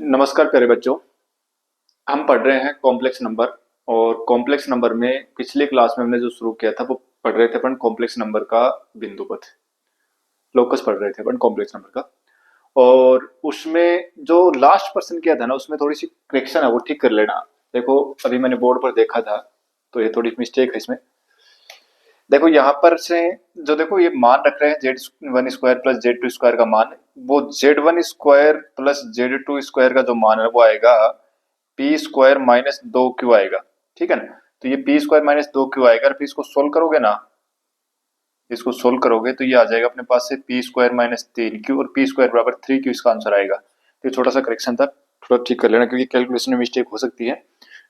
नमस्कार प्यारे बच्चों। हम पढ़ रहे हैं कॉम्प्लेक्स नंबर। और कॉम्प्लेक्स नंबर में पिछली क्लास में हमने जो शुरू किया था वो पढ़ रहे थे अपन कॉम्प्लेक्स नंबर का बिंदु पथ, लोकस पढ़ रहे थे अपन कॉम्प्लेक्स नंबर का। और उसमें जो लास्ट पर्सन किया था ना, उसमें थोड़ी सी करेक्शन है, वो ठीक कर लेना। देखो अभी मैंने बोर्ड पर देखा था तो ये थोड़ी मिस्टेक है इसमें। देखो यहाँ पर से जो देखो ये मान रख रहे हैं Z1 square plus Z2 square का मान, वो Z1 square plus Z2 square का जो मान है वो आएगा पी स्क्वायर माइनस 2Q आएगा। ठीक है ना। तो ये पी स्क्वायर माइनस 2Q आएगा और फिर इसको सोल्व करोगे ना, इसको सोल्व करोगे तो ये आ जाएगा अपने पास से पी स्क्वायर माइनस 3Q और पी स्क्वायर बराबर 3Q इसका आंसर आएगा। तो ये छोटा सा करेक्शन था, थोड़ा ठीक कर लेना क्योंकि कैलकुलेशन में मिस्टेक हो सकती है।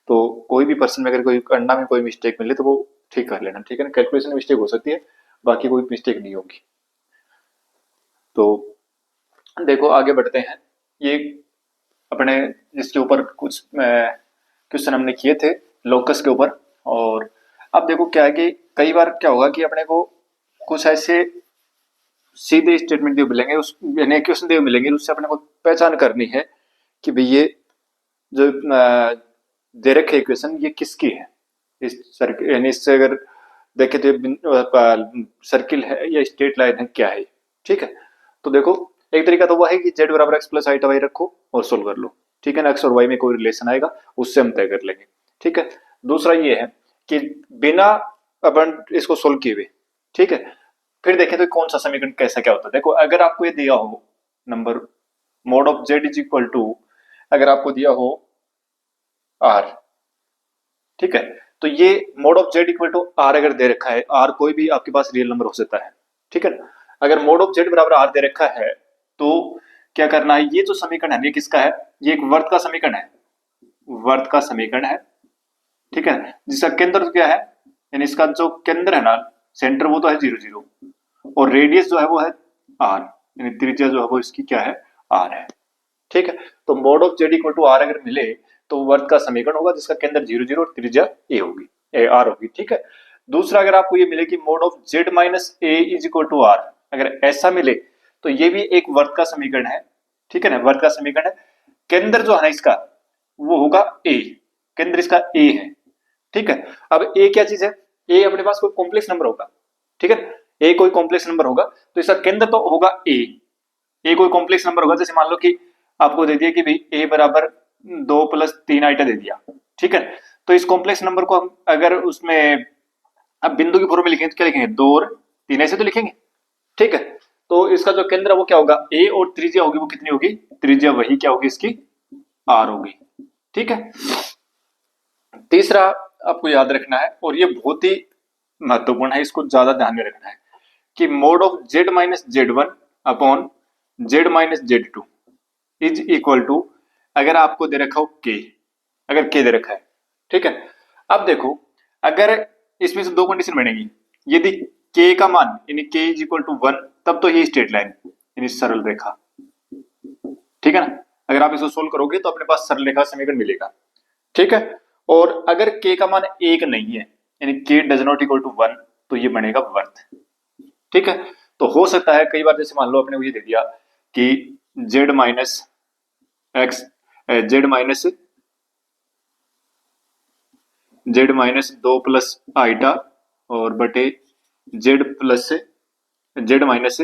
तो कोई भी पर्सन में अगर कोई अंडा में कोई मिस्टेक मिले तो वो ठीक कर लेना, ठीक है ना। कैलकुलेशन में मिस्टेक हो सकती है, बाकी कोई मिस्टेक नहीं होगी। तो देखो आगे बढ़ते हैं। ये अपने जिसके ऊपर कुछ क्वेश्चन हमने किए थे लोकस के ऊपर। और अब देखो क्या है कि कई बार क्या होगा कि अपने को कुछ ऐसे सीधे स्टेटमेंट दिए मिलेंगे, उस यानी क्वेश्चन दिए मिलेंगे, उससे अपने को पहचान करनी है कि भाई ये जो दे रखे इक्वेशन ये किसकी है। इस सर्किल यानी इससे अगर देखे तो सर्किल है या स्ट्रेट लाइन है, क्या है। ठीक है। तो देखो एक तरीका तो वह है कि जेड बराबर एक्स प्लस आई वाई रखो और सोल्व कर लो। ठीक है ना। एक्स और वाई में कोई रिलेशन आएगा उससे हम तय कर लेंगे। ठीक है। दूसरा ये है कि बिना अपन इसको सोल्व किए हुए, ठीक है, फिर देखें तो कौन सा समीकरण कैसा क्या होता है। देखो अगर आपको ये दिया हो number mod of Z is equal to, अगर आपको दिया हो आर, ठीक है, तो ये mod of Z equal to R अगर दे रखा है, आर कोई भी आपके पास रियल नंबर हो सकता है। ठीक है ना। अगर मोड ऑफ जेड बराबर आर दे रखा है तो क्या करना है, ये जो समीकरण है ये किसका है, ये एक वर्त का समीकरण है, वर्त का समीकरण है। ठीक है। जिसका केंद्र क्या है, यानी इसका जो केंद्र है ना, सेंटर, वो तो है 0 0 और रेडियस जो है वो है आर, यानी त्रिज्या जो है वो इसकी क्या है, आर है। ठीक है। तो mod of Z equal to R अगर मिले तो वर्त का समीकरण होगा जिसका केंद्र 0 0 और त्रिज्या ए होगी, ए आर होगी। ठीक है। दूसरा अगर आपको ये मिले कि mod of Z minus A is equal to R, अगर ऐसा मिले तो ये भी एक वर्त का समीकरण है। ठीक है ना, वर्त का समीकरण है। केंद्र जो है ना इसका वो होगा ए, केंद्र इसका ए है। ठीक है। अब ए क्या चीज है, ए अपने पास कोई कॉम्प्लेक्स नंबर होगा। ठीक है। ए कोई कॉम्प्लेक्स नंबर होगा तो इसका केंद्र तो होगा ए, ए कोई कॉम्प्लेक्स नंबर होगा। जैसे मान लो कि आपको दे दिया कि भाई ए बराबर 2 + 3 आइटा दे दिया। ठीक है। तो इस कॉम्प्लेक्स नंबर को हम अगर उसमें अब बिंदु की फॉर्म में लिखेंगे तो क्या लिखेंगे, 2 और 3 ऐसे तो लिखेंगे। ठीक है। तो इसका जो केंद्र है वो क्या होगा, ए, और त्रिज्या होगी वो कितनी होगी, त्रिज्या वही क्या होगी इसकी, आर होगी। ठीक है। तीसरा आपको याद रखना है और ये बहुत ही महत्वपूर्ण है, इसको ज्यादा ध्यान में रखना है कि mod of Z minus Z 1 upon Z minus Z 2 is equal to, अगर आपको दे रखा हो के, अगर के दे रखा है। ठीक है। अब देखो अगर इसमें से दो कंडीशन बनेगी, यदि के का मान यानी के इज इक्वल टू 1 तब तो ये स्ट्रेट लाइन यानी सरल रेखा। ठीक है ना। अगर आप इसको सोल्व करोगे तो अपने पास सरल रेखा समीकरण मिलेगा। ठीक है। और अगर के का मान 1 नहीं है यानी के डज नॉट इक्वल टू 1 तो ये बनेगा वर्थ। ठीक है। तो हो सकता है कई बार जैसे मान लो आपने ये दे दिया कि Z minus X, Z minus 2 + iota और बटे जेड प्लस से जेड माइनस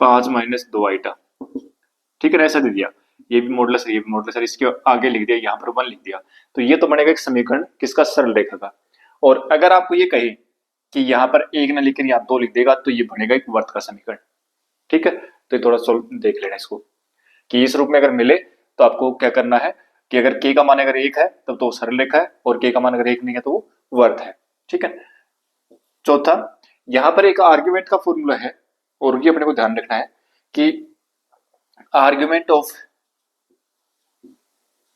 5 - 2 आइटा। ठीक है ना, ऐसा दे दिया। ये भी मॉडुलस है, ये भी मॉडुलस है, इसके आगे लिख दिया, यहाँ पर 1 लिख दिया। तो ये तो बनेगा एक समीकरण किसका, सरल रेखा का। और अगर आपको ये कहे कि यहाँ पर 1 ना लिखकर यहाँ 2 लिख देगा तो ये बनेगा एक वर्त का समीकरण। ठीक है। तो ये थोड़ा सोल्व देख लेना इसको कि इस रूप में अगर मिले तो आपको क्या करना है कि अगर के का मान अगर 1 है तब तो वो सरल रेखा है और के का मान अगर 1 नहीं है तो वो वर्त है। ठीक है। चौथा, यहाँ पर एक आर्ग्यूमेंट का फॉर्मूला है और ये अपने को ध्यान रखना है कि argument of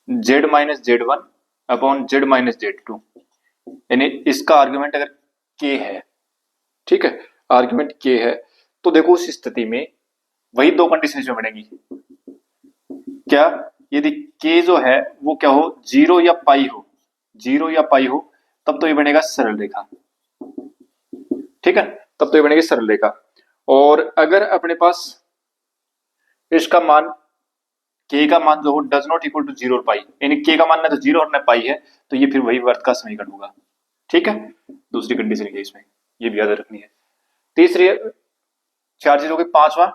Z minus Z 1 upon Z minus Z 2, यानी इसका आर्ग्यूमेंट अगर के है, ठीक है, आर्ग्यूमेंट के है, तो देखो उस स्थिति में वही दो कंडीशन इसमें बनेगी। क्या, यदि के जो है वो क्या हो, 0 या पाई हो, 0 या पाई हो तब तो ये बनेगा सरल रेखा। ठीक है। तब तो ये बनेगी सरल रेखा। और अगर अपने पास इसका मान के का मान जो हो डज नॉट इक्वल टू 0 और पाई, यानी के का मान ना तो 0 और ना पाई है, तो ये फिर वही वर्त का समीकरण होगा। ठीक है, दूसरी कंडीशन है इसमें, ये भी याद रखनी है। तीसरी, चार चीजों के पांचवा,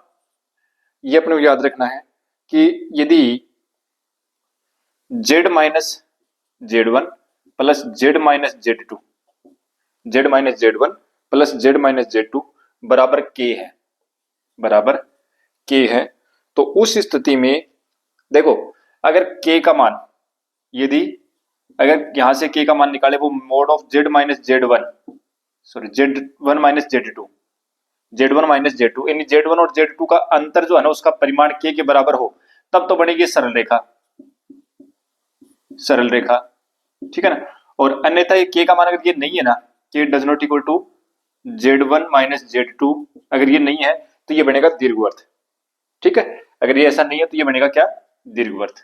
ये अपने को याद रखना है कि यदि Z minus Z one plus Z minus Z two, Z minus Z one plus Z minus Z two बराबर के है, बराबर के है, तो उस स्थिति में देखो, अगर के का मान, यदि अगर यहां से के का मान निकाले वो mod of Z minus Z one, sorry Z one minus Z two, Z one minus Z two, यानी जेड वन और जेड टू का अंतर जो है ना उसका परिमाण के बराबर हो, तब तो बनेगी सरल रेखा, सरल रेखा। ठीक है ना, और अन्यथा ये के का मान अगर ये नहीं है ना, के does not equal to Z one minus Z two, अगर ये नहीं है तो ये बनेगा दीर्घवर्त। ठीक है, अगर ये ऐसा नहीं है तो ये बनेगा क्या, दीर्घवर्त,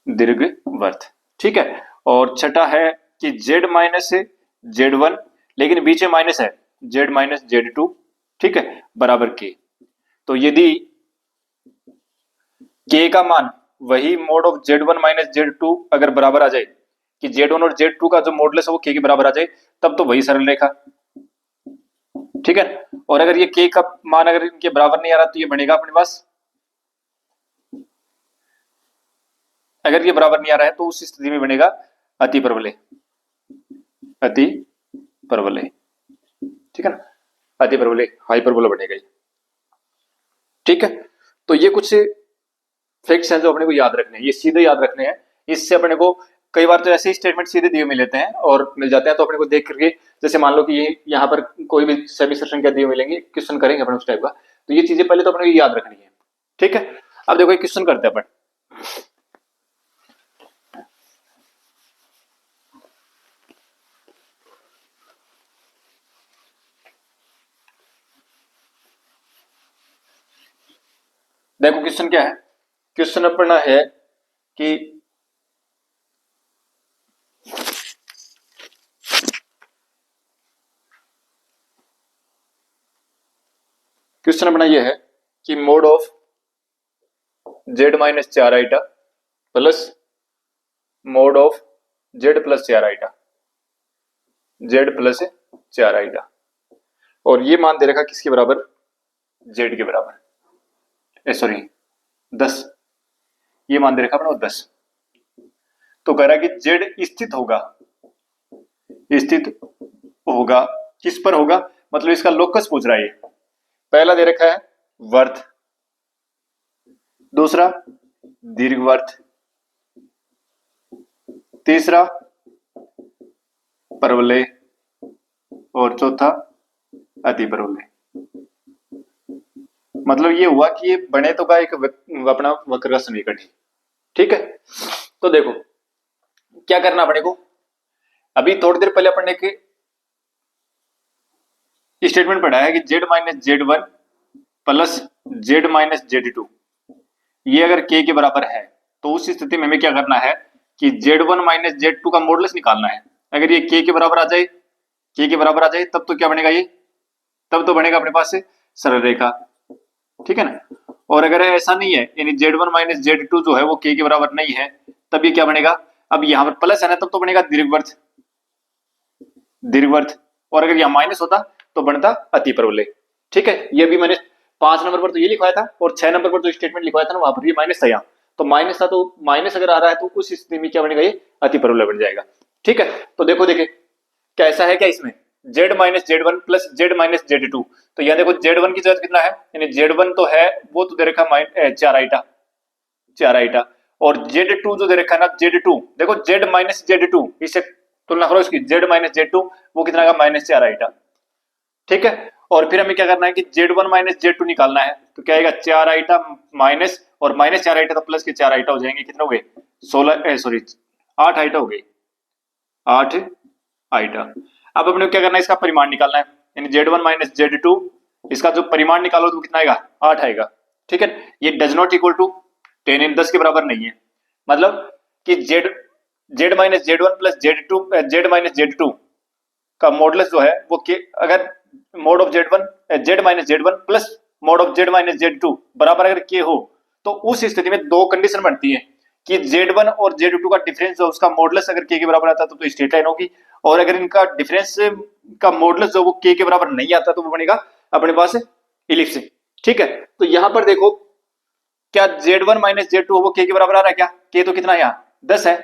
दीर्घवर्त। ठीक है, और छठा है कि जेड माइनस जेड वन, लेकिन बीच में माइनस है, जेड माइनस जेड टू, ठीक है, बराबर के। तो यदि के का मान वही mod of z one minus Z two अगर बराबर आ जाए, कि जेड वन और जेड टू का जो मॉडुलस है वो के बराबर आ जाए, तब तो वही सरल रेखा। ठीक है, और अगर ये के का मान अगर इनके बराबर नहीं आ रहा तो ये बनेगा अपने पास, अगर ये बराबर नहीं आ रहा है तो उस स्थिति में बनेगा अति परवलय, अति परवलय। ठीक है ना, अति परवलय, हाइपरबोला बनेगा ये। ठीक है, तो ये कुछ फैक्ट्स हैं जो अपने को याद रखने हैं, ये सीधे याद रखने हैं। इससे अपने को कई बार तो ऐसे ही स्टेटमेंट सीधे दिए मिल लेते हैं और मिल जाते हैं, तो अपने को देख करके, जैसे मान लो कि ये यहाँ पर कोई भी समिश्र संख्या दिए मिलेंगे, क्वेश्चन करेंगे अपन उस टाइप का, तो ये चीजें पहले तो अपने को याद रखनी है। ठीक है, अब देखो एक क्वेश्चन करते हैं अपन। देखो क्वेश्चन क्या है, क्वेश्चन अपना है कि क्वेश्चन अपना यह है कि मोड ऑफ जेड माइनस चार iota plus mod of z plus चार आइटा, जेड प्लस चार आइटा, और ये मान दे रखा किसके बराबर, जेड के बराबर, सॉरी 10, ये मान दे रखा अपना 10। तो कह रहा है कि जेड स्थित होगा, स्थित होगा किस पर होगा, मतलब इसका लोकस पूछ रहा है। ये पहला दे रखा है वर्त, दूसरा दीर्घवर्त, तीसरा परवलय, और चौथा अति परवलय। मतलब ये हुआ कि ये बने तो का एक अपना वक्र का समीकरण। ठीक है, तो देखो क्या करना अपने को, अभी थोड़ी देर पहले अपन ने स्टेटमेंट पढ़ा है कि Z minus Z one plus Z minus Z two, ये अगर के बराबर है तो उस स्थिति में हमें क्या करना है कि z one minus Z two का मॉडुलस निकालना है। अगर ये के बराबर आ जाए, के बराबर आ जाए, तब तो क्या बनेगा ये, तब तो बनेगा अपने पास से सरल रेखा। ठीक है ना, और अगर ऐसा नहीं है, यानी Z one minus Z two जो है वो के बराबर नहीं है, तब ये क्या बनेगा, अब यहां पर प्लस है ना, तब तो बनेगा दीर्घवर्त, दीर्घवर्त, और अगर यहां माइनस होता तो बनता अति परवलय। ठीक है, ये भी मैंने 5 नंबर पर तो ये लिखवाया था, और 6 नंबर पर जो स्टेटमेंट लिखवाया था ना वहां पर ये माइनस था, यहाँ तो माइनस था, तो माइनस अगर आ रहा है तो उस स्थिति में क्या बनेगा, ये अति परवलय बन जाएगा। ठीक है, तो देखो देखे कैसा है क्या इसमें, z minus Z one plus Z minus Z two, तो यहाँ देखो जेड वन की जगह कितना है, यानी जेड वन तो है वो तो दे रखा चार आइटा, चार आइटा, और जेड टू जो दे रखा है ना जेड टू, देखो जेड माइनस जेड टू, इसे तुलना करो इसकी, जेड माइनस जेड टू वो कितना का माइनस चार आइटा। ठीक है, और फिर हमें क्या करना है कि z one minus Z two निकालना है, तो क्या आएगा चार आइटा माइनस, और माइनस चार आइटा तो प्लस के चार आइटा हो जाएंगे, कितने हो गए 16, सॉरी 8 आइटा हो गए, 8 आइटा। अब अपने क्या करना है, इसका परिमाण निकालना है, यानी Z one minus Z two, इसका जो परिमाण निकालो तो कितना आएगा 8 आएगा। ठीक है, ये डज नॉट इक्वल टू 10 इन 10 के बराबर नहीं है, मतलब कि Z minus Z one plus z two, Z minus Z two का मॉडुलस जो है वो के, अगर mod of z one z minus Z one plus mod of Z minus Z two बराबर अगर के हो तो उस स्थिति में दो कंडीशन बनती है कि Z1 और Z2 का डिफरेंस जो उसका मॉडुलस अगर के बराबर आता तो स्ट्रेट लाइन होगी, और अगर इनका डिफरेंस का मॉडुलस जो वो के बराबर नहीं आता तो वो बनेगा अपने पास इलिप्स। ठीक है, तो यहां पर देखो क्या Z1 माइनस Z2 वो के बराबर आ रहा है क्या? के तो कितना है यहाँ 10 है,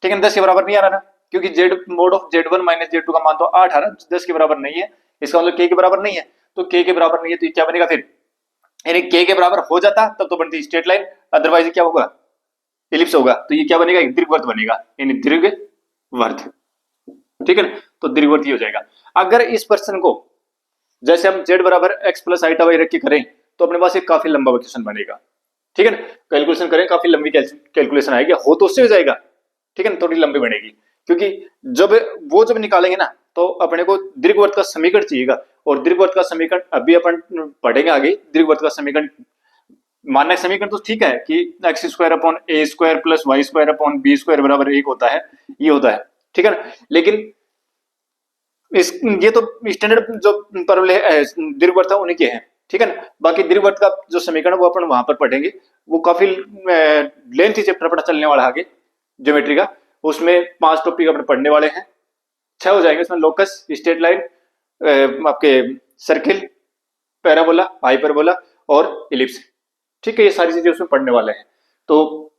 ठीक है, 10 के बराबर नहीं आ रहा ना, क्योंकि Z mod of Z1 minus Z2 का मान तो 8 आ रहा है, 10 के बराबर नहीं है, इसका मतलब के बराबर नहीं है, तो के बराबर नहीं है तो क्या बनेगा फिर, यानी के बराबर हो जाता तब तो बनती स्ट्रेट लाइन, अदरवाइज क्या होगा, इलिप्स होगा। तो ये क्या बनेगा, दीर्घवृत्त बनेगा, यानी दीर्घवृत्त। ठीक है ना, तो दीर्घवृत्त हो जाएगा। अगर इस पर्सन को जैसे हम z बराबर x प्लस आइटा वाई रख के करें तो अपने पास एक काफी लंबा क्वेश्चन बनेगा। ठीक है ना, कैलकुलेशन करें काफी लंबी कैलकुलेशन आएगी, हो तो उससे हो जाएगा, ठीक है ना, थोड़ी लंबी बनेगी, क्योंकि जब निकालेंगे ना तो अपने को दीर्घवृत्त का समीकरण चाहिएगा, और दीर्घवृत्त का समीकरण अभी अपन पढ़ेंगे आगे। दीर्घवृत्त का समीकरण मानक समीकरण तो ठीक है कि X square upon A square plus Y square upon B square बराबर 1 होता है, ये होता है, ठीक है ना, लेकिन इस ये तो स्टैंडर्ड जो दीर्घवृत्त है उन्हीं के हैं, ठीक है ना। बाकी दीर्घवृत्त का जो समीकरण वो अपन वहां पर पढ़ेंगे, वो काफी लेंथी चैप्टर पता चलने वाला आगे ज्योमेट्री का, उसमें 5 टॉपिक अपने पढ़ने वाले हैं, 6 हो जाएंगे उसमें, लोकस, स्ट्रेट लाइन, आपके सर्किल, पैराबोला, हाइपरबोला और इलिप्स। ठीक है, ये सारी चीजें उसमें पढ़ने वाले हैं, तो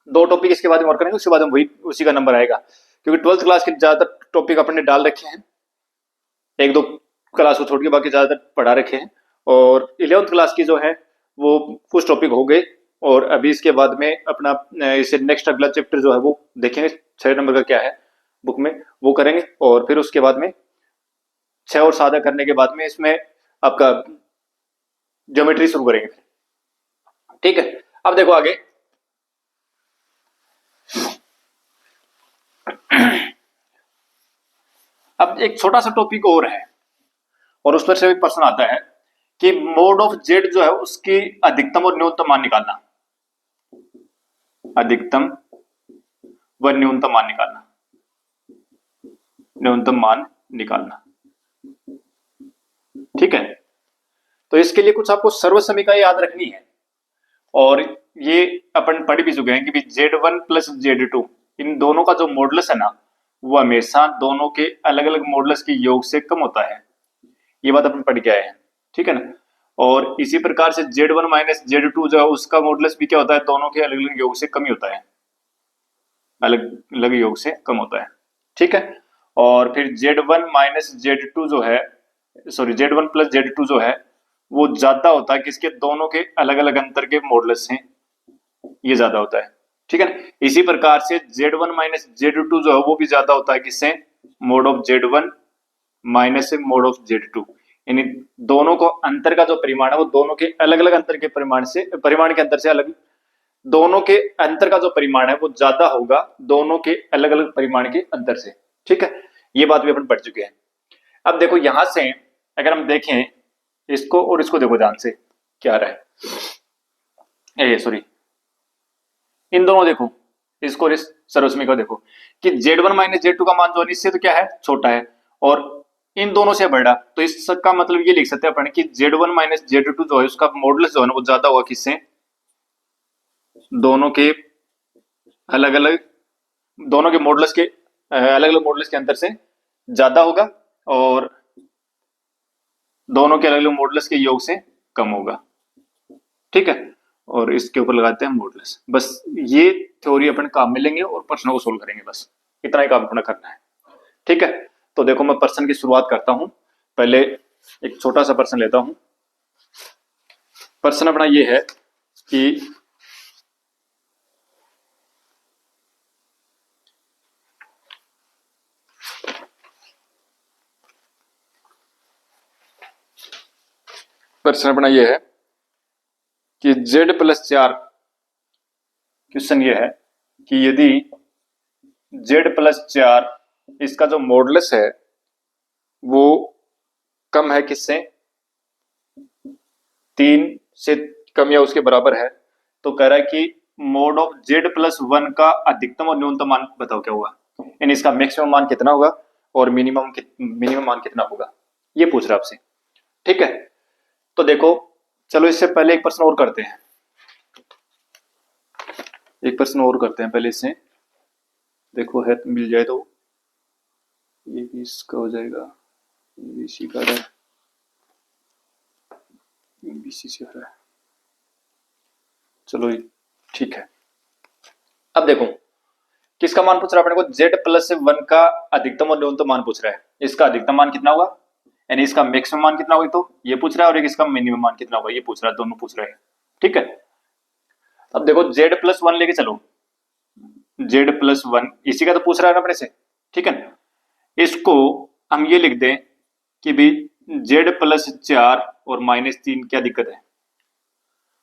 2 टॉपिक इसके बाद में और करेंगे, उसके बाद में वही उसी का नंबर आएगा, क्योंकि 12th क्लास के ज्यादातर टॉपिक अपने डाल रखे हैं, 1-2 क्लास को छोड़ के बाकी ज्यादातर पढ़ा रखे हैं, और 11th क्लास की जो है वो कुछ टॉपिक हो गए, और अभी इसके बाद में अपना इसे नेक्स्ट अगला चैप्टर जो है वो देखेंगे, 6 नंबर का क्या है बुक में वो करेंगे, और फिर उसके बाद में 6 और सादा करने के बाद में इसमें आपका ज्योमेट्री शुरू करेंगे। ठीक है, अब देखो आगे अब एक छोटा सा टॉपिक और है, और उस पर से भी प्रश्न आता है कि मोड ऑफ जेड जो है उसकी अधिकतम और न्यूनतम मान निकालना, अधिकतम व न्यूनतम मान निकालना, न्यूनतम मान निकालना। ठीक है, तो इसके लिए कुछ आपको सर्वसमीकरण याद रखनी है, और ये अपन पढ़ भी चुके हैं कि Z1 प्लस Z2 इन दोनों का जो मॉडुलस है ना वो हमेशा दोनों के अलग अलग मॉडुलस के योग से कम होता है, ये बात अपन पढ़ के आए हैं। ठीक है ना, और इसी प्रकार से Z1 माइनस Z2 जो है उसका मॉडुलस भी क्या होता है, दोनों के अलग अलग योग से कम ही होता है, अलग अलग योग से कम होता है। ठीक है, और फिर Z1 माइनस Z2 जो है, सॉरी Z1 प्लस Z2 जो है वो ज्यादा होता है किसके, दोनों के अलग अलग अंतर के मॉडुलस हैं, ये ज्यादा होता है। ठीक है ना, इसी प्रकार से Z1 माइनस Z2 जो है वो भी ज्यादा होता है किससे, mode of Z1 minus mode of Z2, यानी दोनों को अंतर का जो परिमाण है वो दोनों के अलग अलग अंतर के परिमाण के अंतर से अलग, दोनों के अंतर का जो परिमाण है वो ज्यादा होगा दोनों के अलग अलग परिमाण के अंतर से। ठीक है, ये बात भी अपन पढ़ चुके हैं। अब देखो यहां से अगर हम देखें इसको और इसको, देखो ध्यान से क्या रहा है, सॉरी इन दोनों देखो, इसको इस सर्वसमी को देखो कि Z1 माइनस Z2 का मान जो है इससे तो क्या है छोटा है, और इन दोनों से बड़ा, तो इसका मतलब ये लिख सकते हैं अपन कि Z1 माइनस Z2 जो है उसका मॉडुलस जो है ना वो ज्यादा होगा किससे, दोनों के अलग अलग, दोनों के मॉडुलस के अलग अलग मॉडुलस के अंतर से ज्यादा होगा, और दोनों के अलग अलग मॉडुलस के योग से कम होगा। ठीक है, और इसके ऊपर लगाते हैं मॉडुलस, बस ये थ्योरी अपन काम में लेंगे और प्रश्नों को सोल्व करेंगे, बस इतना ही काम अपना करना है। ठीक है, तो देखो मैं प्रश्न की शुरुआत करता हूं, पहले एक छोटा सा प्रश्न लेता हूं। प्रश्न अपना ये है कि प्रश्न अपना ये है कि Z+4, क्वेश्चन ये है कि यदि Z+4 इसका जो मॉडुलस है वो कम है किससे, 3 से कम या उसके बराबर है, तो कह रहा है कि मोड ऑफ Z+1 का अधिकतम और न्यूनतम मान बताओ क्या होगा, यानी इसका मैक्सिमम मान कितना होगा और मिनिमम मान कितना होगा, ये पूछ रहा है आपसे। ठीक है, तो देखो चलो इससे पहले एक प्रश्न और करते हैं, एक प्रश्न और करते हैं पहले इससे, देखो है मिल जाए तो। ये भी इसका हो जाएगा, ये भी इसी का है, ये भी इसी से है। चलो ठीक है। अब देखो किसका मान पूछ रहा है अपने को, z+1 का अधिकतम और न्यूनतम मान पूछ रहा है। इसका अधिकतम मान कितना होगा, यानी इसका मैक्सिमम मान कितना होगा, तो ये पूछ रहा है, और एक इसका मिनिमम मान कितना होगा ये पूछ रहा है, दोनों पूछ रहे हैं। ठीक है, अब देखो z+1 लेके चलो, z+1 इसी का तो पूछ रहा है ना अपने से। ठीक है, इसको हम ये लिख दें कि भी z+4 और -3 क्या दिक्कत है,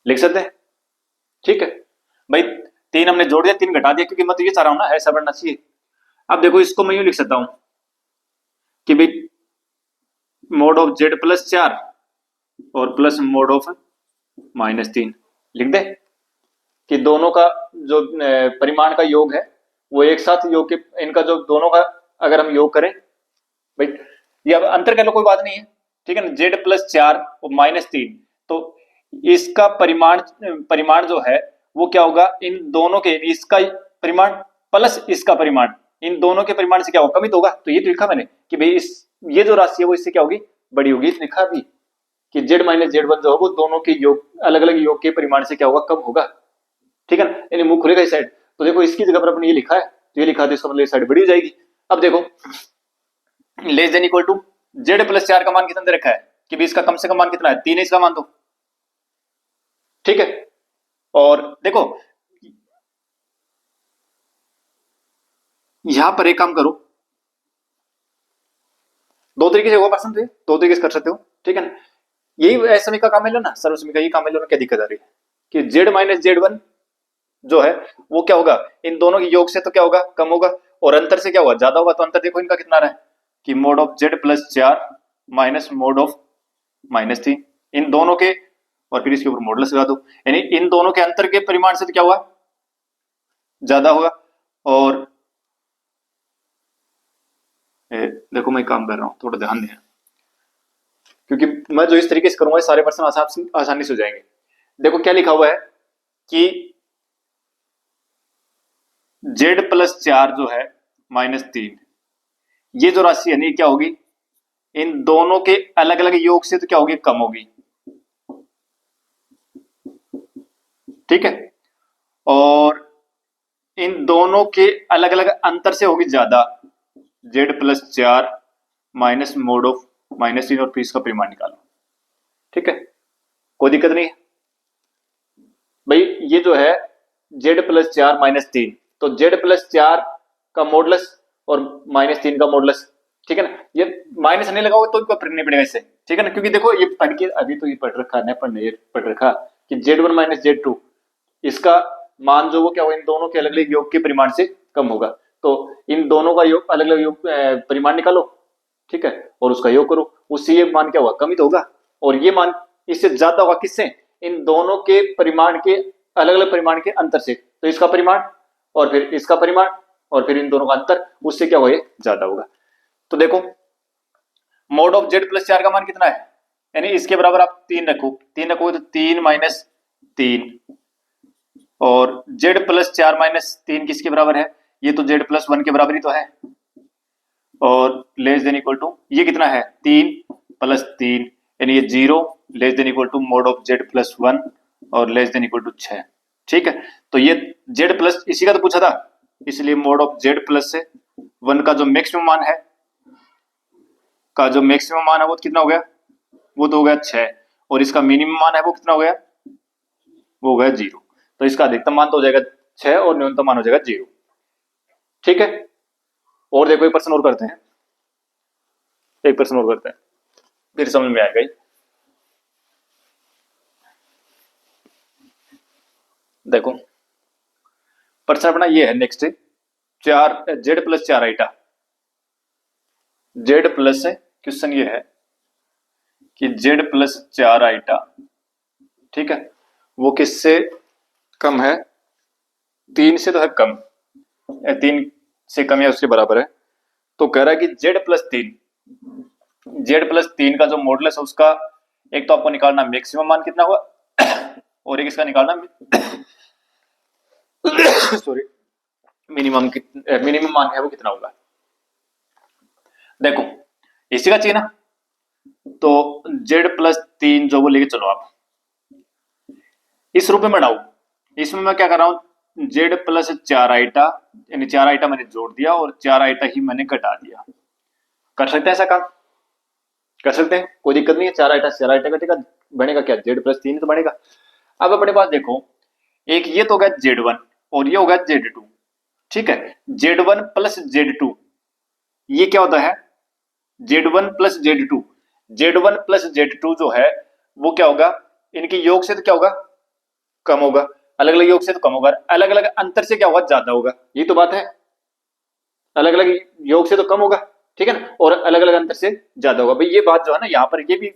लिख सकते हैं। ठीक है भाई, 3 हमने जोड़ दिया, 3 घटा दिया, क्योंकि मैं तो ये चाह रहा हूं ना ऐसा बनना चाहिए। अब देखो इसको मैं यूं लिख सकता हूं कि भाई मोड ऑफ z+4 और प्लस मोड ऑफ -3 लिख दे, कि दोनों का जो परिमाण का योग है वो एक साथ योग के, इनका जो दोनों का अगर हम योग करें भाई, ये अब अंतर कह लो कोई बात नहीं है। ठीक है ना, z+4 और -3, तो इसका परिमाण जो है वो क्या होगा, इन दोनों के, इसका परिमाण प्लस इसका परिमाण, इन दोनों के परिमाण से क्या होगा, कम ही तो होगा। तो ये तो लिखा मैंने कि भाई इस ये जो राशि है वो इससे क्या होगी, बड़ी होगी। लिखा भी कि z-z1 जो है वो दोनों के योग, अलग अलग योग के परिमाण से क्या होगा, कम होगा। ठीक है ना, यानी मुंह खुलेगा इस साइड। तो देखो इसकी जगह पर अपने ये लिखा है, तो ये लिखा तो इसका मतलब इस साइड बड़ी हो जाएगी। अब देखो less than equal to z+4 का मान कितना दे रखा है कि भी इसका कम से कम मान कितना है, 3 है इसका मान तो। ठीक है, और देखो यहां पर एक काम करो, दो तरीके से होगा प्रश्न, तो दो तरीके से कर सकते हो। ठीक है ना, यही समय का काम है ना, सर्वसमी का यही काम है, क्या दिक्कत आ रही है कि z-z1 जो है वो क्या होगा, इन दोनों के योग से तो क्या होगा, कम होगा, और अंतर से क्या होगा, ज्यादा होगा। तो अंतर देखो इनका कितना रहा है कि mod of z+4 minus mode of -3, इन दोनों के, और फिर इसके ऊपर मॉडुलस लगा दो, यानी इन दोनों के अंतर के परिमाण से तो क्या हुआ, ज्यादा होगा। और देखो मैं काम कर रहा हूं, थोड़ा ध्यान दें, क्योंकि मैं जो इस तरीके से करूंगा सारे प्रश्न आसानी से हो जाएंगे। देखो क्या लिखा हुआ है कि z+4 जो है -3, ये जो राशि है नहीं क्या होगी, इन दोनों के अलग अलग योग से तो क्या होगी, कम होगी। ठीक है, और इन दोनों के अलग अलग अंतर से होगी ज्यादा, z+4 माइनस मोड ऑफ -3, और फिर इसका परिमाण निकालो। ठीक है, कोई दिक्कत नहीं है भाई। ये जो है z+4 -3, तो z+4 का मॉडुलस और -3 का मॉडुलस। ठीक है ना, ये माइनस नहीं लगाओगे तो कोई फर्क नहीं पड़ेगा इससे। ठीक है ना, क्योंकि देखो ये पढ़ के अभी तो ये पढ़ रखा है, पढ़ रखा कि z1 - z2 इसका मान जो वो क्या होगा, इन दोनों के अलग अलग योग के परिमाण से कम होगा। तो इन दोनों का योग, अलग अलग योग परिमाण निकालो। ठीक है, और उसका योग करो, उससे ये मान क्या होगा, कम ही तो होगा। और ये मान इससे ज्यादा होगा, किससे, इन दोनों के परिमाण के अलग अलग परिमाण के अंतर से। तो इसका परिमाण और फिर इसका परिमाण और फिर इन दोनों का अंतर, उससे क्या होगा, ज्यादा होगा। तो देखो मोड ऑफ z+4 का मान कितना है, यानी इसके बराबर आप 3 रखो, 3 रखोगे तो 3 - 3, और z+4 - 3 किसके बराबर है, ये तो z+1 के बराबर ही तो है। और लेस देन इक्वल टू ये कितना है, 3 + 3, यानी ये 0, less than equal to mod of z+1 और लेस देन इक्वल टू 6। ठीक है, तो ये z+ इसी का तो पूछा था, इसलिए मोड ऑफ z+1 का जो मैक्सिमम मान है, वो कितना हो गया, वो तो हो गया 6, और इसका मिनिमम मान है वो कितना हो गया, वो हो गया 0। तो इसका अधिकतम मान तो हो जाएगा 6 और न्यूनतम मान हो जाएगा 0। ठीक है, और देखो एक प्रश्न और करते हैं, फिर समझ में आएगा। देखो प्रश्न अपना ये है नेक्स्ट, z+4 आइटा, क्वेश्चन ये है कि z+4 आइटा, ठीक है, वो किससे कम है, 3 से तो है कम, 3 से कम या उसके बराबर है। तो कह रहा है कि z+3 का जो मॉडुलस है उसका एक तो आपको निकालना मैक्सिमम मान कितना हुआ और एक इसका निकालना सॉरी मिनिमम मान है वो कितना होगा। देखो इसी का चाहिए ना, तो z+3 जो वो लेके चलो आप इस रूप में बढ़ाओ। इसमें मैं क्या कर रहा हूं, z+4i यानी 4i मैंने जोड़ दिया और 4i ही मैंने घटा दिया। कर सकते हैं ऐसा काम, कर सकते हैं, कोई दिक्कत नहीं है। 4i घटेगा, बनेगा क्या, z+3 तो बनेगा। अब अपने पास देखो एक ये तो हो गया z1 और ये हो गया z2, ठीक है। z1 प्लस z2 ये क्या होता है, z1 plus z2, z1 plus z2 जो है वो क्या होगा, इनके योग से तो क्या होगा, कम होगा, अलग अलग योग से तो कम होगा, अलग अलग अंतर से क्या होगा, ज्यादा होगा। ये तो बात है, अलग अलग योग से तो कम होगा, ठीक है ना, और अलग अलग अंतर से ज्यादा होगा। भाई ये बात जो है ना यहाँ पर ये भी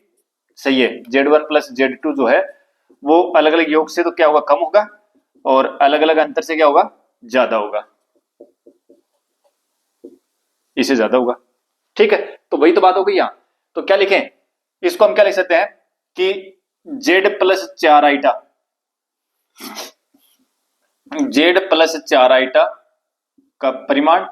सही है, z1 प्लस z2 जो है वो अलग अलग योग से तो क्या होगा, कम होगा, और अलग अलग अंतर से क्या होगा, ज्यादा होगा, इससे ज्यादा होगा, ठीक है। तो वही तो बात हो गई यहाँ। तो क्या लिखें, इसको हम क्या लिख सकते हैं कि z+4i का परिमाण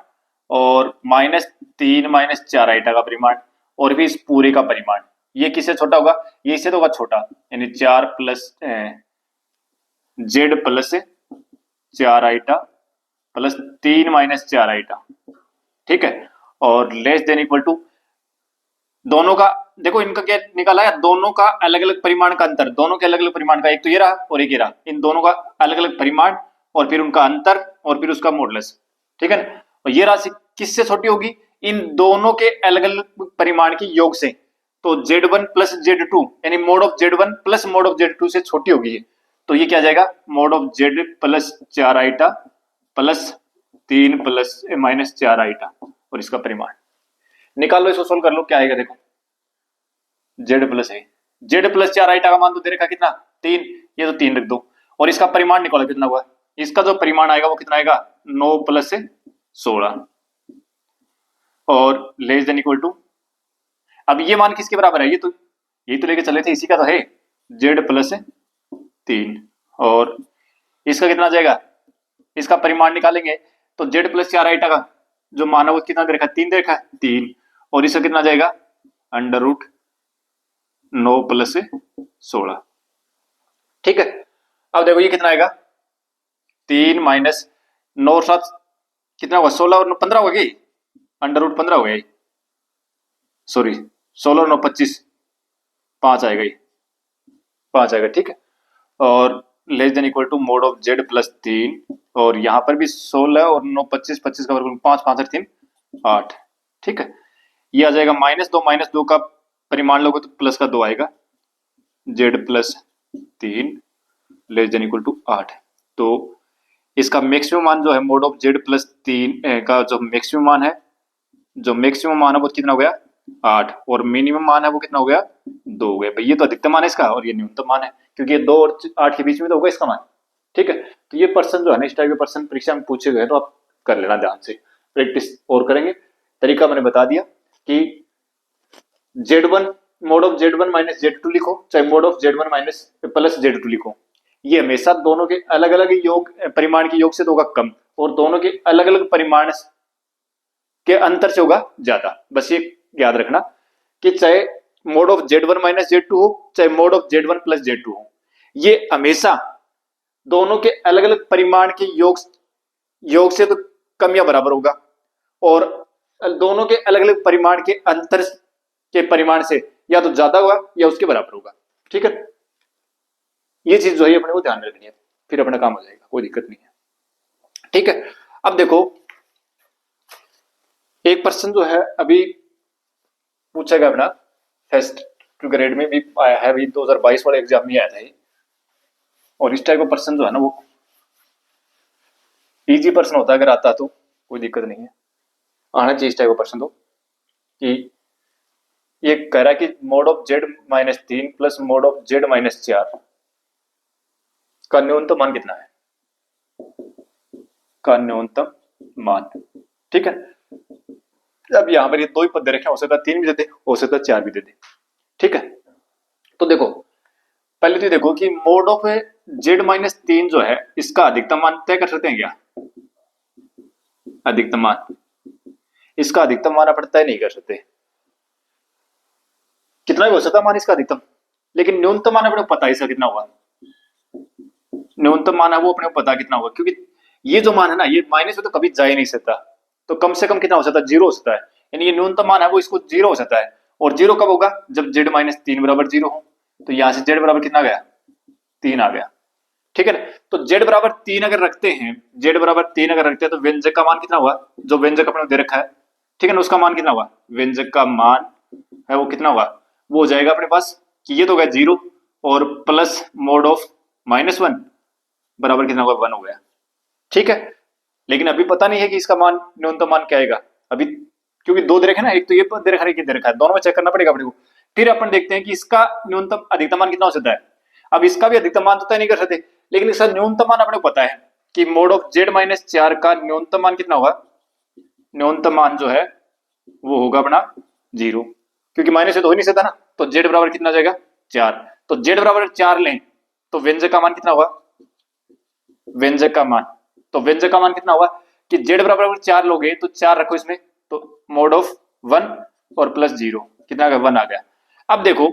और -3 -4i का परिमाण और भी इस पूरे का परिमाण, ये किससे छोटा होगा, ये इससे तो होगा छोटा, यानी 4 प्लस z+4i प्लस 3 -4i, ठीक है। और लेस देन इक्वल टू दोनों का, देखो इनका क्या निकाला है, दोनों का अलग अलग परिमाण का अंतर, दोनों के अलग अलग परिमाण का, एक तो ये रहा और एक ये रहा, इन दोनों का अलग अलग परिमाण और फिर उनका अंतर और फिर उसका मॉडुलस, ठीक है ना। और ये राशि किससे छोटी होगी, इन दोनों के अलग अलग परिमाण की योग से। तो z1 प्लस z2 यानी mode of z1 plus mod of z2 से छोटी होगी। तो ये क्या आ जाएगा, mode of z+4i plus 3 plus -4i और इसका परिमाण निकाल लो, इसको सोल्व कर लो, क्या आएगा देखो, z+4i का मान तो दे रखा कितना 3, ये तो 3 रख दो और इसका परिमाण निकालो कितना हुआ, इसका जो परिमाण आएगा वो कितना आएगा 9 + 16 और लेस देन इक्वल टू, अब ये मान किसके बराबर है, ये तो लेके चले थे, इसी का तो है z+3 और इसका कितना जाएगा, इसका परिमाण निकालेंगे तो z+4i का जो मान है वो कितना दे रखा है, 3 दे रखा है, 3 और इसका कितना जाएगा √9 + 16, ठीक है। अब देखो ये कितना आएगा, 3 माइनस 9 7 कितना होगा, 16 और 15 होगा, √15 हो गया, सॉरी 16 और 9 25, 5 आएगा, ये 5 आएगा, ठीक है। और less than equal to mod of z+3 और यहाँ पर भी 16 और 9 25, 25 का वर्ग 5 5 3 8, ठीक है। ये आ जाएगा -2 का परिमाण लोगे तो प्लस का 2 आएगा, z+3 less than equal to 8। तो इसका मैक्सिमम मान जो है मोड ऑफ z+3 का जो मैक्सिमम मान है, वो कितना हो गया 8 और मिनिमम मान है वो कितना हो गया 2 हो गया। भाई ये तो अधिकतम मान है इसका और ये न्यूनतम मान है, क्योंकि ये 2 और 8 के बीच में तो होगा इसका मान, ठीक है। तो ये पर्सन जो है ना, इस टाइप के पर्सन परीक्षा में पूछे गए तो आप कर लेना ध्यान से, प्रैक्टिस और करेंगे। तरीका मैंने बता दिया कि z1 mode of z1 minus z2 लिखो, चाहे mode of z1 minus plus z2 लिखो, ये हमेशा दोनों के अलग अलग योग परिमाण के योग से तो होगा कम और दोनों के अलग अलग परिमाण के अंतर से होगा ज्यादा। बस ये याद रखना कि चाहे mode of z1 minus z2 हो चाहे mode of z1 plus z2 हो, ये हमेशा दोनों के अलग अलग परिमाण के योग से तो कम या बराबर होगा और दोनों के अलग अलग परिमाण के अंतर के परिमाण से या तो ज्यादा होगा या उसके बराबर होगा, ठीक है। ये चीज जो है अपने को ध्यान में रखनी है, फिर अपना काम हो जाएगा, कोई दिक्कत नहीं है, ठीक है। अब देखो एक पर्सन जो है अभी पूछा गया अपना फर्स्ट ग्रेड में भी आया है, अभी 2022 वाले एग्जाम में आया था ये, और इस टाइप का पर्सन जो है ना वो इजी पर्सन होता है, अगर आता तो कोई दिक्कत नहीं है, आना चाहिए इस टाइप का पर्सन। तो कि ये कह रहा है कि mod of z-3 plus mod of z-4 का न्यूनतम मान कितना है, का न्यूनतम मान, ठीक है। अब यहां पर ये 2 ही पद दे रखे हैं, हो सकता है 3 भी दे दे, हो सकता है 4 भी दे दे, ठीक है। तो देखो पहले तो देखो कि मोड ऑफ जेड माइनस 3 जो है इसका अधिकतम मान तय कर सकते हैं क्या? अधिकतम मान, इसका अधिकतम मान अपन तय नहीं कर सकते, कितना भी हो सकता मान इसका अधिकतम, लेकिन न्यूनतम मान अपने को पता है इसका कितना होगा। न्यूनतम मान है वो अपने को पता कितना होगा, क्योंकि ये जो मान है ना ये माइनस में तो कभी जा ही नहीं सकता, तो कम से कम कितना हो सकता है? 0 हो सकता है, यानी ये न्यूनतम मान है वो इसको 0 हो सकता है। और 0 कब होगा? जब जेड माइनस 3 बराबर 0 हो। तो यहां से जेड बराबर कितना गया? 3 आ गया, ठीक है ना। तो जेड बराबर 3 अगर रखते हैं, जेड बराबर 3 अगर रखते हैं तो व्यंजक का मान कितना हुआ? जो व्यंजक अपने दे रखा है, ठीक है ना, उसका मान कितना हुआ? व्यंजक का मान है वो कितना हुआ? वो हो जाएगा अपने पास कि ये तो गया 0 और प्लस मोड ऑफ -1 बराबर कितना होगा? 1 हो गया, ठीक है। लेकिन अभी पता नहीं है कि इसका मान न्यूनतम मान क्या आएगा अभी, क्योंकि दो दे रखे ना, एक तो ये दे रखा है, एक दे रखा है, दोनों में चेक करना पड़ेगा अपने को। फिर अपन देखते हैं कि इसका न्यूनतम अधिकतम मान कितना हो सकता है। अब इसका भी अधिकतम मान तो तय नहीं कर सकते, लेकिन इसका न्यूनतम मान अपने को पता है कि मोड ऑफ जेड माइनस 4 का न्यूनतम मान कितना होगा? न्यूनतम मान जो है वो होगा अपना 0, क्योंकि माइनस से तो हो ही नहीं सकता ना। तो जेड बराबर कितना आ जाएगा? 4। तो जेड बराबर 4 लें तो व्यंजक का मान कितना होगा? व्यंजक का मान, तो व्यंजक का मान कितना होगा कि जेड बराबर 4 लोगे तो 4 रखो इसमें, तो मोड ऑफ 1 और प्लस 0 कितना आ गया? 1 आ गया। अब देखो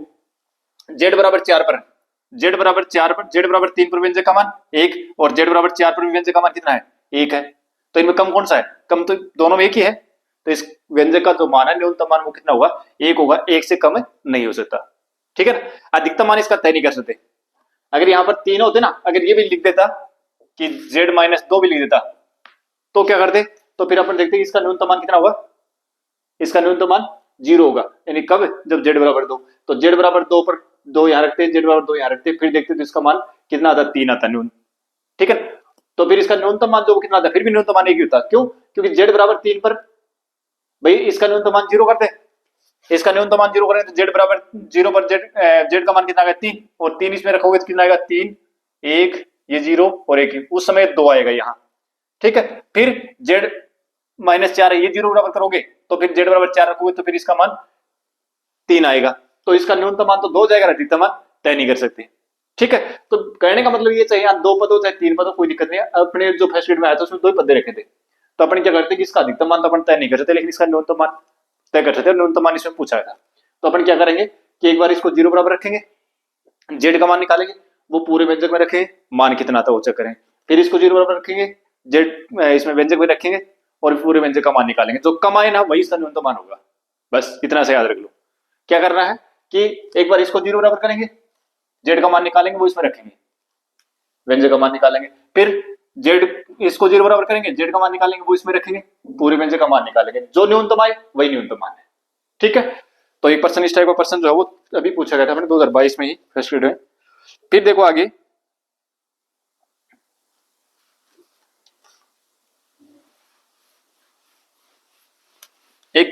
जेड बराबर 4 पर, जेड बराबर 4 पर, जेड बराबर 3 पर व्यंजक का मान 1 और जेड बराबर 4 पर व्यंजक का मान कितना है? 1 है। तो इनमें कम कौन सा है? कम तो दोनों में एक ही है। तो इस व्यंजक का जो मान है न्यूनतम मान वो कितना होगा? 1 होगा, 1 से कम नहीं हो सकता, ठीक है ना। अधिकतम मान इसका तय नहीं कर सकते। अगर यहाँ पर 3 होते ना, अगर ये भी लिख देता कि जेड माइनस 2 भी लिख देता तो क्या करते? तो फिर अपन देखते कि इसका न्यूनतम मान कितना होगा? इसका न्यूनतम मान 0 होगा, यानी कब? जब जेड बराबर 2। तो जेड बराबर 2 पर 2 यहां रखते हैं, जेड बराबर 2 यहां रखते हैं, फिर देखते तो इसका मान कितना आता? 3 आता न्यून, ठीक है। तो फिर इसका न्यूनतम मान जो कितना आता? फिर भी न्यूनतम मान एक ही होता, क्यों? क्योंकि जेड बराबर 3 पर भाई इसका न्यूनतम मान 0 करते, इसका न्यूनतम मान 0 करें तो जेड बराबर 0 पर जेड जेड का मान कितना आएगा? 3, और 3 इसमें रखोगे तो कितना आएगा? 3, 1, ये 0 और 1, उस समय 2 आएगा यहाँ, ठीक है। फिर जेड माइनस 4 है, ये 0 बराबर करोगे तो फिर जेड बराबर 4 रखोगे तो फिर इसका मान 3 आएगा। तो इसका न्यूनतम मान तो 2 जाएगा, अधिकतम मान तय नहीं कर सकते, ठीक है। तो कहने का मतलब ये चाहिए यहाँ 2 पद हो चाहे 3 पद हो, कोई दिक्कत नहीं है। अपने जो फर्स्ट ग्रेड में आया था उसमें 2 पद दे रखे थे, तो अपन क्या करते कि इसका अधिकतम मान तो अपन तय नहीं कर सकते, लेकिन इसका न्यूनतम मान तय कर सकते हैं। न्यूनतम मान इसमें पूछा था, तो अपन क्या करेंगे कि एक बार इसको 0 बराबर रखेंगे, जेड का मान निकालेंगे, वो पूरे व्यंजक में रखेंगे, मान कितना आता है वो चेक करें। फिर इसको 0 बराबर रखेंगे, जेड इसमें व्यंजक में रखेंगे और पूरे व्यंजक का मान निकालेंगे, जो कम आए ना वही इसका न्यूनतम मान होगा। बस इतना से याद रख लो। क्या करना है कि एक बार इसको 0 बराबर करेंगे, जेड का मान निकालेंगे, वो इसमें रखेंगे, व्यंजक का मान निकालेंगे, फिर जेड इसको 0 बराबर करेंगे, जेड का मान निकालेंगे, वो इसमें रखेंगे, पूरे व्यंजक का मान निकालेंगे, जो न्यूनतम आए वही न्यूनतम मान है, ठीक है। तो एक पर्सन इस टाइप का पर्सन जो है वो अभी पूछा गया था मैंने 2022 में ही फर्स्ट ग्रेड में। फिर देखो आगे एक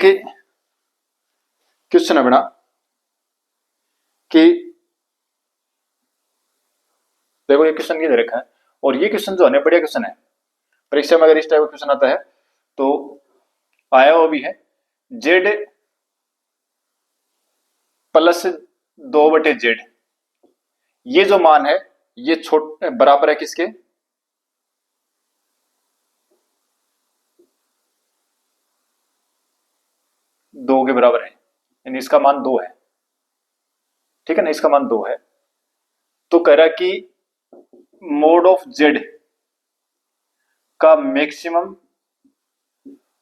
क्वेश्चन है बना कि देखो ये क्वेश्चन ये दे रखा है, और ये क्वेश्चन जो है ना बढ़िया क्वेश्चन है, परीक्षा में अगर इस टाइप का क्वेश्चन आता है तो आया वो भी है। जेड प्लस 2/जेड, ये जो मान है ये छोटे बराबर है किसके? 2 के बराबर है, यानी इसका मान 2 है, ठीक है ना, इसका मान 2 है। तो कह रहा कि मोड ऑफ जेड का मैक्सिमम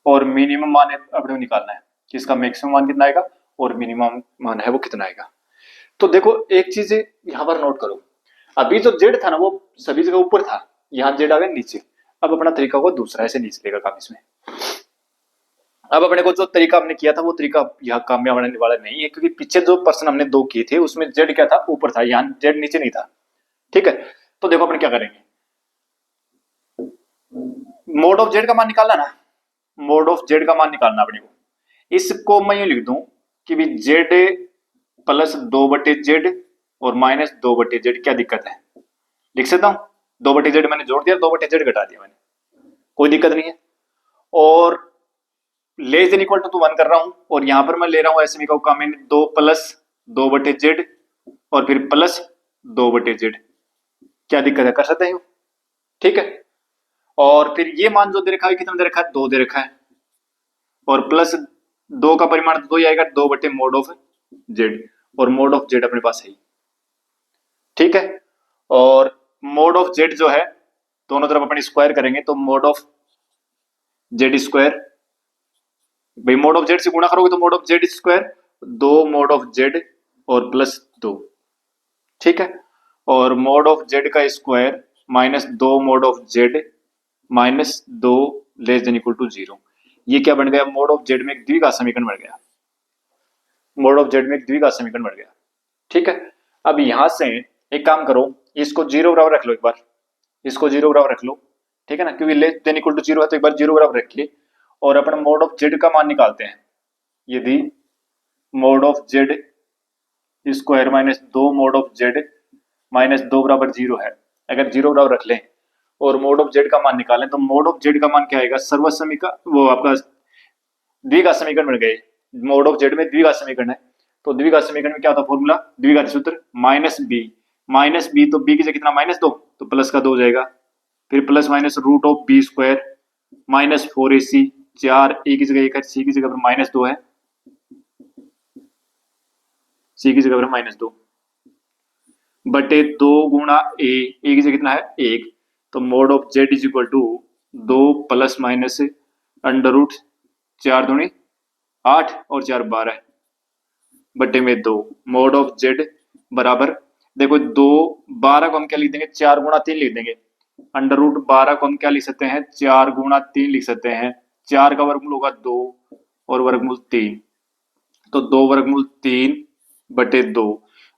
और मिनिमम मान अपने को निकालना है कि इसका मैक्सिमम मान कितना आएगा और मिनिमम मान है वो कितना आएगा। तो देखो एक चीज यहां पर नोट करो, अभी जो जेड था ना वो सभी जगह ऊपर था, यहां जेड आ गया नीचे। अब अपना तरीका को दूसरा ऐसे नहीं चलेगा काम इसमें। अब अपने को जो तरीका हमने किया था वो तरीका यहाँ कामयाब आने वाला नहीं है, क्योंकि पीछे जो पर्सन हमने 2 किए थे उसमें जेड क्या था? ऊपर था, यहाँ जेड नीचे नहीं था, ठीक है। तो देखो अपन क्या करेंगे, मोड ऑफ जेड का मान निकालना ना, मोड ऑफ जेड का मान निकालना अपने को। इसको मैं ये लिख दूं कि भी जेड प्लस 2/जेड और -2/जेड, क्या दिक्कत है? लिख सकता हूं, 2/जेड मैंने जोड़ दिया, 2/जेड घटा दिया मैंने, कोई दिक्कत नहीं है। और लेस देन इक्वल टू 1 कर रहा हूं, और यहां पर मैं ले रहा हूं एसमी का काम, 2 + 2/जेड और फिर प्लस 2/z। क्या दिक्कत है, कर सकते हैं। ठीक है, और फिर ये मान जो दे रखा है कितना दे रखा है, 2 दे रखा है, और प्लस 2 का परिमाण तो 2 ही आएगा, 2/mod ऑफ जेड, और मोड ऑफ जेड अपने पास है। ठीक है, और मोड ऑफ जेड जो है दोनों तरफ अपन स्क्वायर करेंगे तो मोड ऑफ जेड स्क्वायर, भाई मोड ऑफ जेड से गुणा करोगे तो mod of z square, 2 mod of z और प्लस 2। ठीक है, और मोड ऑफ जेड का square minus 2 mod of Z minus 2 less than equal to 0। ये क्या बन गया, मोड ऑफ जेड में एक द्विघात समीकरण बन गया, मोड ऑफ जेड में एक द्विघात समीकरण बन गया। ठीक है, अब यहां से एक काम करो, इसको 0 बराबर रख लो, एक बार इसको 0 बराबर रख लो। ठीक है ना, क्योंकि लेस देन इक्वल टू 0 है तो एक बार 0 बराबर रखिए, और अपन मोड ऑफ जेड का मान निकालते हैं। यदि mode of z square minus 2 mod of Z minus 2 बराबर 0 है, अगर 0 बराबर रख लें और मोड ऑफ जेड का मान निकालें तो मोड ऑफ जेड का मान क्या आएगा, सर्व समीकरण, वो आपका द्विघात समीकरण बन गए। मोड ऑफ जेड में द्विघात समीकरण है, तो द्विघात समीकरण में क्या होता है फॉर्मूला, द्विघात सूत्र माइनस बी, तो बी की जगह कितना -2, तो प्लस का 2 हो जाएगा, फिर plus minus root of b square minus 4ac, 4 a की जगह 1 है, सी की जगह पर -2 है, सी की जगह पर -2 बटे 2 गुणा ए की जगह कितना है 1, तो mod of Z is equal to 2 plus minus under root 4 दूनी 8 और 4 12 बटे में 2, मोड ऑफ जेड बराबर, देखो 2 12 को हम क्या लिख देंगे, 4 गुणा 3 लिख देंगे, अंडर रूट 12 को हम क्या लिख सकते हैं, 4 गुणा 3 लिख सकते हैं, 4 का वर्गमूल होगा 2 और वर्गमूल 3, तो 2 वर्गमूल 3 बटे 2,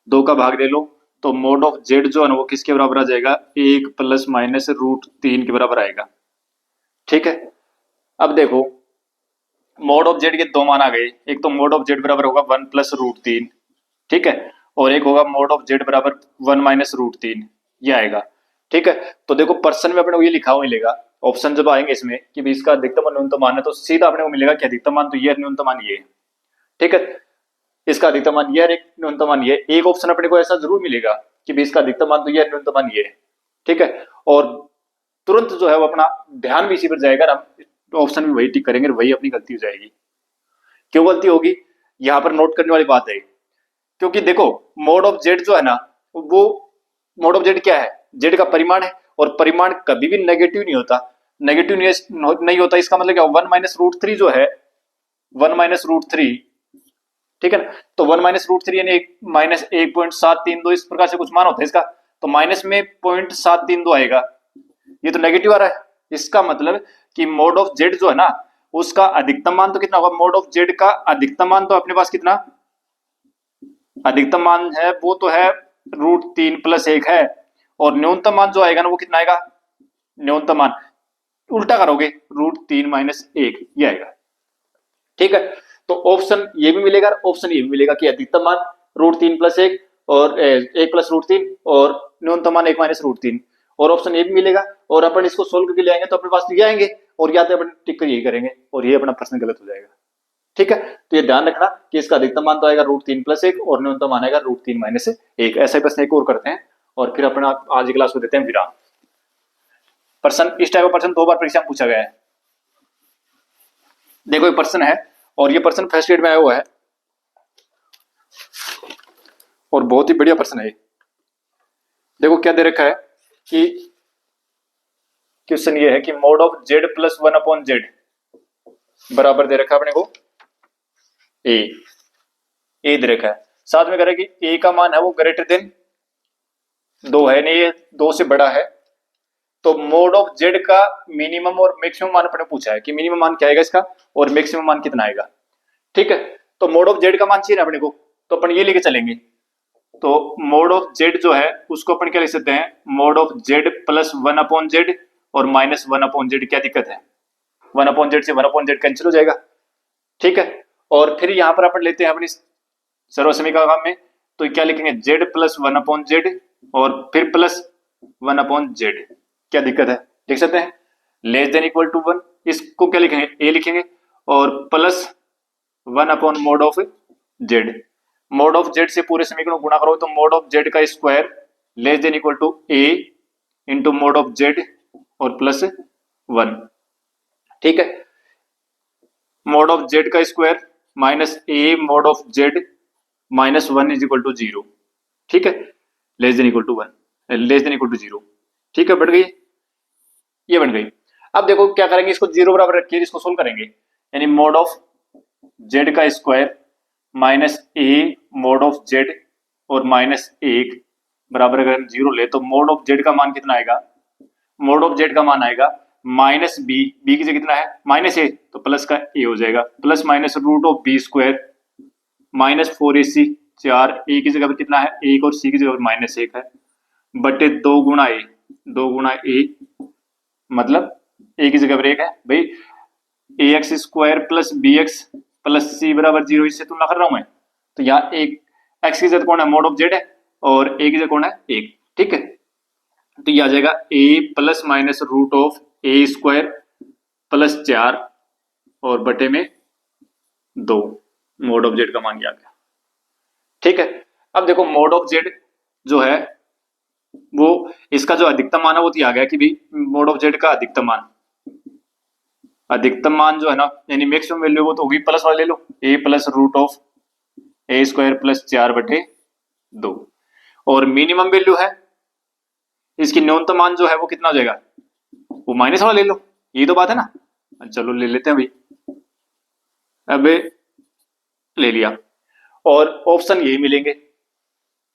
2 का भाग ले लो, तो मोड ऑफ जेड जो है ना वो किसके बराबर आ जाएगा, 1 प्लस माइनस रूट 3 के बराबर आएगा। ठीक है, अब देखो मोड ऑफ जेड के दो मान आ गए, एक तो मोड ऑफ जेड बराबर होगा 1 प्लस रूट 3, ठीक है, और एक होगा मोड ऑफ जेड बराबर 1 माइनस रूट 3, ये आएगा। ठीक है, तो देखो पर्सन में अपने को ये लिखा हुआ मिलेगा, ऑप्शन जब आएंगे इसमें कि भी इसका अधिकतम और न्यूनतम मान है तो सीधा अपने को मिलेगा कि अधिकतम मान तो ये, न्यूनतम मान ये। ठीक है, इसका अधिकतम मान ये, एक न्यूनतम मान ये, एक ऑप्शन अपने को ऐसा जरूर मिलेगा कि भी इसका अधिकतम मान तो ये, न्यूनतम मान ये। ठीक है, और तुरंत जो है वो अपना ध्यान भी इसी पर जाएगा, हम ऑप्शन भी वही टिक करेंगे, वही अपनी गलती हो जाएगी। क्यों गलती होगी, यहां पर नोट करने वाली बात है, क्योंकि देखो मोड ऑफ जेड जो है ना, वो मोड ऑफ जेड क्या है, जेड का परिमाण है, और परिमाण कभी भी नेगेटिव नहीं होता, नेगेटिव नहीं होता, इसका मतलब क्या, 1 माइनस रूट 3 जो है, 1 माइनस रूट 3, ठीक है ना, तो 1 माइनस रूट 3 यानी माइनस 1.732, इस प्रकार से कुछ मान होता है इसका, तो माइनस में 0.732 आएगा, ये तो नेगेटिव आ रहा है, इसका मतलब कि मोड ऑफ जेड जो है ना उसका अधिकतम मान तो कितना होगा, मोड ऑफ जेड का अधिकतम मान तो अपने पास कितना, अधिकतम मान है वो तो है √3 प्लस 1 है, और न्यूनतम मान जो आएगा ना वो कितना आएगा, न्यूनतम मान उल्टा करोगे √3 माइनस 1 ये आएगा। ठीक है, तो ऑप्शन ये भी मिलेगा, ऑप्शन ये भी मिलेगा कि अधिकतम मान √3 प्लस 1 और 1 प्लस √3 और न्यूनतम मान 1 माइनस √3, और ऑप्शन ये भी मिलेगा, और अपन इसको सोल्व करके ले आएंगे तो अपने पास ये आएंगे, और या तो अपन टिक कर यही करेंगे, और ये अपना प्रश्न गलत हो जाएगा। ठीक है, तो ये ध्यान रखना कि इसका अधिकतम मान तो आएगा √3 प्लस 1 और न्यूनतम मान आएगा √3 माइनस 1। ऐसा ही प्रश्न एक और करते हैं और फिर अपना आज की क्लास को देते हैं विराम। प्रश्न, इस टाइप का प्रश्न 2 बार परीक्षा में पूछा गया है। देखो ये प्रश्न है, और ये प्रश्न फर्स्ट ग्रेड में आया हुआ है, और बहुत ही बढ़िया प्रश्न है। देखो क्या दे रखा है कि क्वेश्चन ये है कि mod of z plus 1 upon Z बराबर दे रखा है अपने को ए दे रखा है, साथ में कह रहा है कि ए का मान है वो ग्रेटर देन 2 है, नहीं ये 2 से बड़ा है, तो मोड ऑफ जेड का मिनिमम और मैक्सिमम मान अपने पूछा है कि मिनिमम मान क्या आएगा इसका और मैक्सिमम मान कितना आएगा। ठीक है, तो मोड ऑफ जेड का मान चाहिए ना अपने को, तो अपन ये लेके चलेंगे, तो मोड ऑफ जेड जो है उसको अपन क्या लिख सकते हैं, mode of z plus 1 upon Z और माइनस 1 अपॉन जेड, क्या दिक्कत है, 1 अपॉन जेड से 1 अपॉन जेड कैंसिल हो जाएगा। ठीक है, और फिर यहां पर अपन लेते हैं अपनी सर्व समीकरण में, तो क्या लिखेंगे, जेड प्लस 1 अपॉन जेड और फिर प्लस 1 अपॉन जेड, क्या दिक्कत है, लिख सकते हैं, लेस देन इक्वल टू 1, इसको क्या लिखेंगे, ए लिखेंगे, और plus 1 upon mod of z, mod of z से पूरे समीकरण को गुणा करो तो मोड ऑफ जेड का square less than equal to a into mod of z और प्लस 1। ठीक है, मोड ऑफ जेड का square minus a mod of Z minus 1 is equal to 0। ठीक है, less than equal to 1, less than equal to 0। ठीक है, बढ़ गई, ये बन गई। अब देखो क्या करेंगे, इसको 0 बराबर रखिए, इसको सोल्व करेंगे, यानी मोड ऑफ जेड का square minus a mod of z और माइनस 1 बराबर अगर हम 0 ले तो मोड ऑफ जेड का मान कितना आएगा, मोड ऑफ जेड का मान आएगा माइनस बी, बी की जगह कितना है माइनस ए, तो प्लस का ए हो जाएगा, plus minus root of b square minus 4ac 4, a की जगह पर कितना है 1 और सी की जगह पर माइनस 1 है, बटे 2 गुणा ए, 2 गुणा ए मतलब ए की जगह पर 1 है भाई, A X square plus B X plus C बराबर 0, इससे तुलना कर रहा हूं मैं, तो यहाँ एक एक्स की जगह कौन है मोड ऑफ जेड है और ए की जगह कौन है 1। ठीक है, तो ये आ जाएगा A plus minus root of A square plus 4 और बटे में 2, मोड ऑफ जेड का मान आ गया। ठीक है, अब देखो मोड ऑफ जेड जो है वो इसका जो अधिकतम मान है वो तो आ गया कि भाई मोड ऑफ जेड का अधिकतम मान, अधिकतम मान जो है ना यानी मैक्सिमम वैल्यू वो तो होगी प्लस वाला ले लो, A plus root of A square plus 4 बटे 2, और मिनिमम वैल्यू है इसकी न्यूनतम मान जो है वो कितना हो जाएगा, वो माइनस वाला ले लो, ये तो बात है ना। चलो ले लेते हैं भाई, अब ले लिया और ऑप्शन यही मिलेंगे,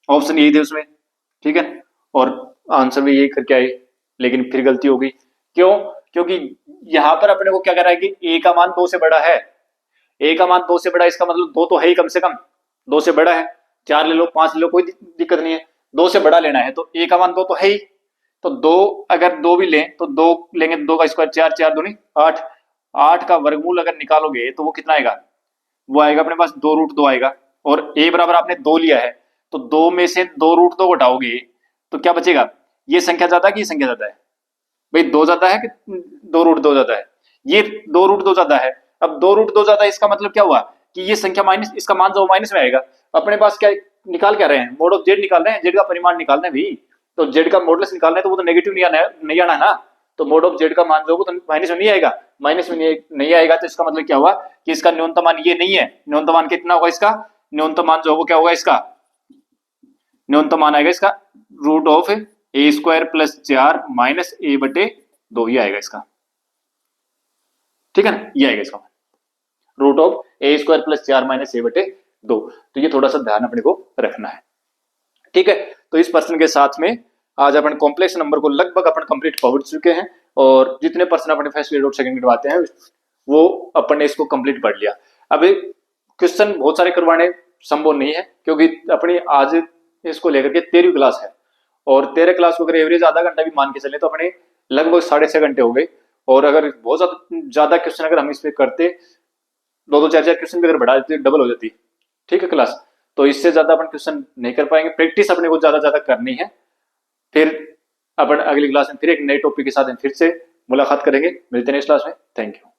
ऑप्शन यही थे उसमें। ठीक है, और आंसर भी यही करके आए, लेकिन फिर गलती हो गई, क्यों, क्योंकि यहां पर अपने को क्या कह रहा है कि ए का मान 2 से बड़ा है, ए का मान 2 से बड़ा है, इसका मतलब 2 तो है ही कम से कम, 2 से बड़ा है, 4 ले लो 5 ले लो कोई दिक्कत नहीं है, 2 से बड़ा लेना है तो ए का मान 2 तो है ही, तो 2 अगर 2 भी लें तो 2 लेंगे, 2 का स्क्वायर 4, 4 दूनी 8, 8 का वर्गमूल अगर निकालोगे तो वो कितना आएगा, वो आएगा अपने पास 2 रूट 2 आएगा, और ए बराबर आपने 2 लिया है तो 2 में से 2 रूट 2 घटाओगे तो क्या बचेगा, ये संख्या ज्यादा है कि ये संख्या ज्यादा है, भाई 2 ज्यादा है कि 2 रूट 2 ज्यादा है, ये 2 रूट 2 ज्यादा है। अब 2 रूट 2 ज्यादा है इसका मतलब क्या हुआ कि ये संख्या माइनस, इसका मान जो माइनस में आएगा, अपने पास क्या निकाल क्या रहे हैं, मोड ऑफ जेड निकाल रहे हैं, जेड का परिमाण निकाल रहे हैं भाई, तो जेड का मॉडुलस निकालना है तो वो तो नेगेटिव नहीं आना है ना, तो मोड ऑफ जेड का मान जो वो तो माइनस में नहीं आएगा, माइनस में नहीं आएगा, तो इसका मतलब क्या हुआ कि इसका न्यूनतम मान ये नहीं है, न्यूनतम मान कितना होगा इसका, न्यूनतम मान जो है वो क्या होगा इसका, न्यूनतम मान आएगा इसका root of A square plus 4 minus A बटे 2, ये आएगा इसका। ठीक है ना, ये आएगा इसका root of A square plus 4 minus A बटे 2, तो ये थोड़ा सा ध्यान अपने को रखना है। ठीक है, तो इस पर्सन के साथ में आज अपन कॉम्प्लेक्स नंबर को लगभग अपन कंप्लीट पहुंच चुके हैं, और जितने पर्सन अपने फर्स्ट ग्रेड और सेकंड ग्रेड आते हैं वो अपन ने इसको कंप्लीट पढ़ लिया। अब क्वेश्चन बहुत सारे करवाने संभव नहीं है, क्योंकि अपनी आज इसको लेकर के 13वीं क्लास है, और 13 क्लास को अगर एवरेज आधा घंटा भी मान के चले तो अपने लगभग 6.5 घंटे हो गए, और अगर बहुत ज्यादा क्वेश्चन अगर हम इस पे करते, 2-2 4-4 क्वेश्चन भी अगर बढ़ा देते डबल हो जाती। ठीक है क्लास, तो इससे ज्यादा अपन क्वेश्चन नहीं कर पाएंगे, प्रैक्टिस अपने को ज्यादा करनी है। फिर अपन अगली क्लास में फिर एक नए टॉपिक के साथ फिर से मुलाकात करेंगे, मिलते हैं इस क्लास में, थैंक यू।